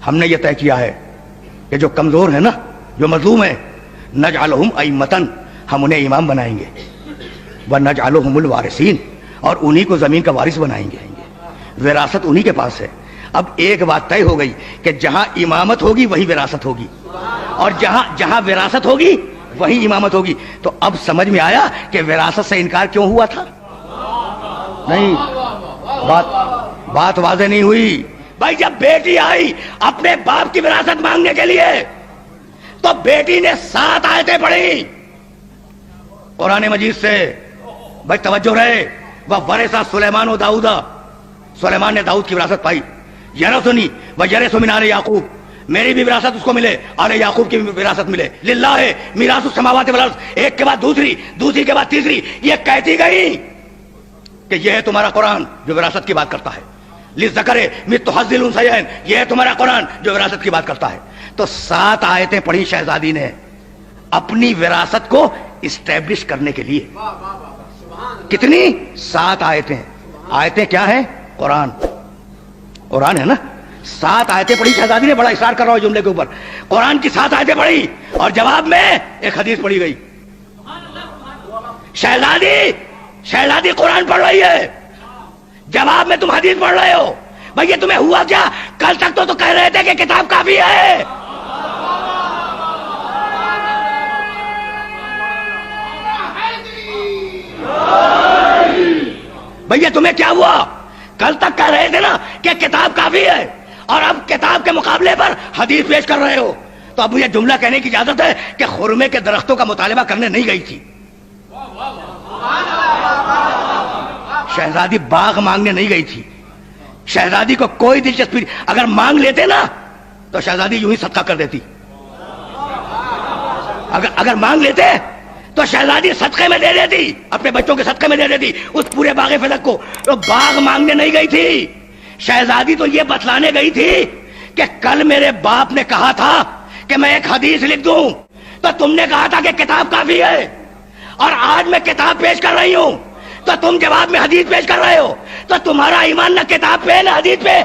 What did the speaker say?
ہم نے یہ طے کیا ہے کہ جو کمزور ہے نا، جو مظلوم ہے، نجعلہم ائمۃ، ہم انہیں امام بنائیں گے، ونجعلہم الوارثین، اور انہی کو زمین کا وارث بنائیں گے، وراثت انہی کے پاس ہے۔ اب ایک بات طے ہو گئی کہ جہاں امامت ہوگی وہی وراثت ہوگی، اور جہاں وراثت ہوگی وہی امامت ہوگی۔ تو اب سمجھ میں آیا کہ وراثت سے انکار کیوں ہوا تھا؟ نہیں، بات واضح نہیں ہوئی۔ بھائی جب بیٹی آئی اپنے باپ کی وراثت مانگنے کے لیے تو بیٹی نے 7 آیتیں پڑھی قرآن مجید سے۔ بھائی توجہ رہے، وَوَرِثَ سُلَيْمَانُ دَاؤُدَ، سلیمان نے داؤد کی وراثت پائی۔ یرثنی وَیرث مِنْ آلِ یعقوب، میری بھی وراثت اس کو ملے، آل یعقوب کی بھی وراثت ملے۔ للہ میراث السماوات والارض، ایک کے بعد دوسری کے بعد تیسری، یہ کہتی گئی کہ یہ ہے تمہارا قرآن جو وراثت کی بات کرتا ہے۔ للذکر مثل حظ الانثیین، یہ ہے تمہارا قرآن جو وراثت کی بات کرتا ہے۔ تو 7 آیتیں پڑھی شہزادی نے اپنی وراثت کو اسٹیبلش کرنے کے لیے۔ کتنی؟ 7 آیتیں۔ آیتیں کیا ہیں؟ قرآن ہے نا۔ 7 آیتیں پڑھی شہزادی نے، بڑا اصرار کر رہا ہوں جملے کے اوپر۔ قرآن کی 7 آیتیں پڑھی اور جواب میں ایک حدیث پڑھی گئی۔ شہزادی قرآن پڑھ رہی ہے، جواب میں تم حدیث پڑھ رہے ہو۔ بھئی یہ تمہیں ہوا کیا؟ کل تک تو کہہ رہے تھے کہ کتاب کافی ہے۔ بھئی تمہیں کیا ہوا؟ کل تک کہہ رہے تھے نا کہ کتاب کافی ہے، اور اب کتاب کے مقابلے پر حدیث پیش کر رہے ہو۔ تو اب مجھے جملہ کہنے کی اجازت ہے کہ خرمے کے درختوں کا مطالبہ کرنے نہیں گئی تھی، شہزادی باغ مانگنے نہیں گئی تھی۔ شہزادی کو کوئی دلچسپی، اگر مانگ لیتے نا تو شہزادی یوں ہی صدقہ کر دیتی۔ اگر مانگ لیتے تو شہزادی صدقے میں دے دیتی، اپنے بچوں کے صدقے میں دے دیتی اس پورے باغ فلک کو۔ تو باغ مانگنے نہیں گئی تھی، شہزادی تو یہ بتلانے گئی تھی کہ کل میرے باپ نے کہا تھا کہ میں ایک حدیث لکھ دوں، تو تم نے کہا تھا کہ کتاب کافی ہے، اور آج میں کتاب پیش کر رہی ہوں تو تم جواب میں حدیث پیش کر رہے ہو۔ تو تمہارا ایمان نہ کتاب پہ نہ حدیث پہ۔